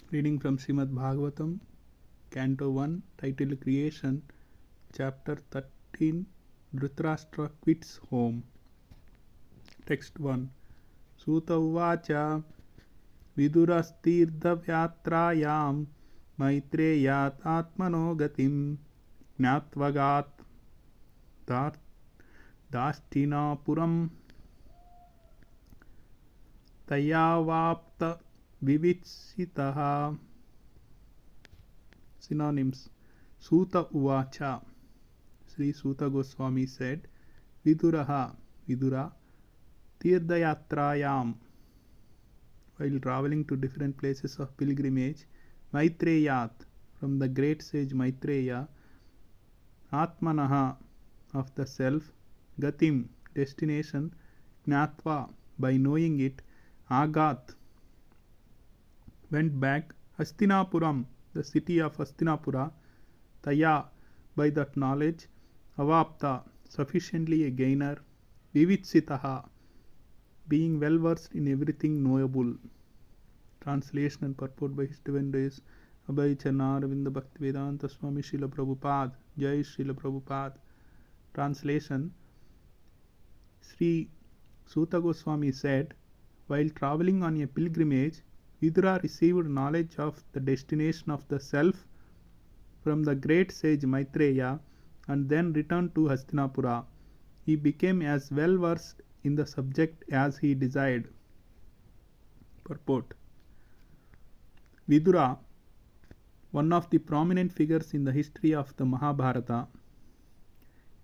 Reading from Srimad Bhagavatam, Canto 1, titled Creation, Chapter 13, Dhritarashtra quits home. Text 1. Suta uvacha vidurastirthavyātrāyāṃ maitreyāt atmano gatim jñātvagāt dāstīnapuram tayāvāpta vivitsitaha. Synonyms. Suta uvacha. Sri Suta Goswami said, Viduraha, Vidura, Tirthayatrayam, while traveling to different places of pilgrimage, Maitreyat, from the great sage Maitreya, Atmanaha, of the self, Gatim, destination, Jnatva, by knowing it, Agat, went back, Hastinapuram, the city of Hastinapura, Taya, by that knowledge, Avapta, sufficiently a gainer, Vivitsitaha, being well versed in everything knowable. Translation and purport by His Divine Grace Abhay Charnaravinda Bhaktivedanta Swami Srila Prabhupada. Jai Srila Prabhupada. Translation. Sri Suta Goswami said, while traveling on a pilgrimage, Vidura received knowledge of the destination of the self from the great sage Maitreya and then returned to Hastinapura. He became as well versed in the subject as he desired. Purport. Vidura, one of the prominent figures in the history of the Mahabharata,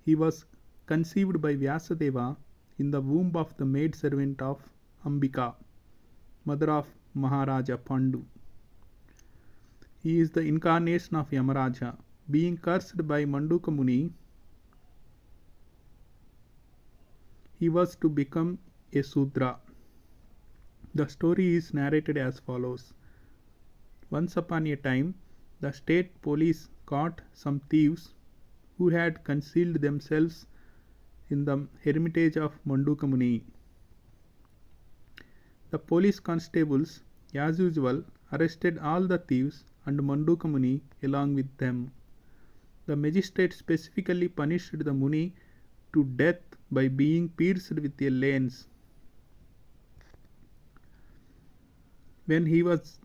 he was conceived by Vyasadeva in the womb of the maidservant of Ambika, mother of Maharaja Pandu. He is the incarnation of Yamaraja. Being cursed by Manduka Muni, he was to become a Sudra. The story is narrated as follows. Once upon a time, the state police caught some thieves who had concealed themselves in the hermitage of Manduka Muni. The police constables, as usual, arrested all the thieves and Manduka Muni along with them. The magistrate specifically punished the Muni to death by being pierced with a lance. When he was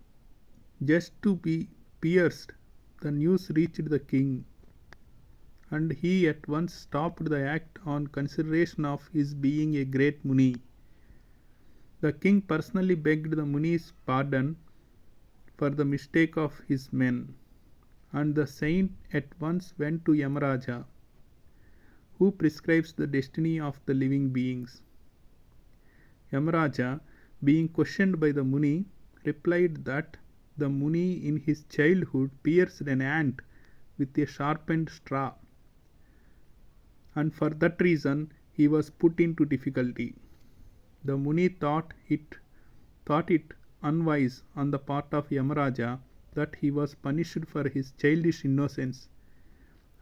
just to be pierced, the news reached the king, and he at once stopped the act on consideration of his being a great Muni. The king personally begged the Muni's pardon for the mistake of his men, and the saint at once went to Yamaraja, who prescribes the destiny of the living beings. Yamaraja, being questioned by the Muni, replied that the Muni in his childhood pierced an ant with a sharpened straw, and for that reason he was put into difficulty. The Muni thought it unwise on the part of Yamaraja that he was punished for his childish innocence,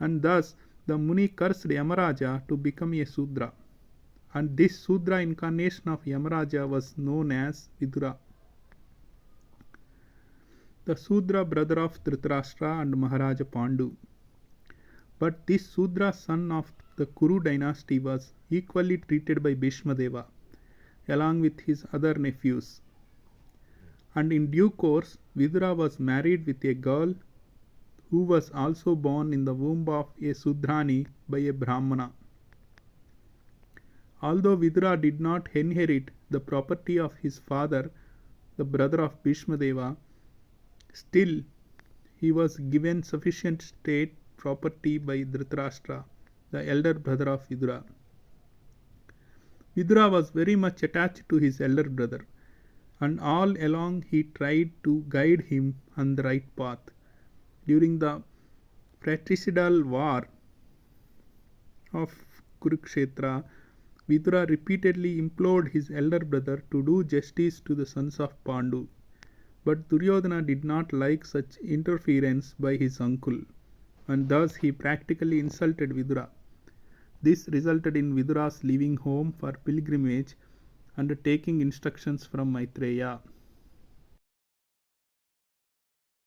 and thus the Muni cursed Yamaraja to become a Sudra, and this Sudra incarnation of Yamaraja was known as Vidura. The Sudra brother of Dhritarashtra and Maharaja Pandu. But this Sudra son of the Kuru dynasty was equally treated by Bhishmadeva, along with his other nephews. And in due course, Vidura was married with a girl who was also born in the womb of a Sudrani by a Brahmana. Although Vidura did not inherit the property of his father, the brother of Bhishmadeva, still he was given sufficient state property by Dhritarashtra, the elder brother of Vidura. Vidura was very much attached to his elder brother, and all along he tried to guide him on the right path. During the fratricidal war of Kurukshetra, Vidura repeatedly implored his elder brother to do justice to the sons of Pandu. But Duryodhana did not like such interference by his uncle, and thus he practically insulted Vidura. This resulted in Vidura's leaving home for pilgrimage and taking instructions from Maitreya.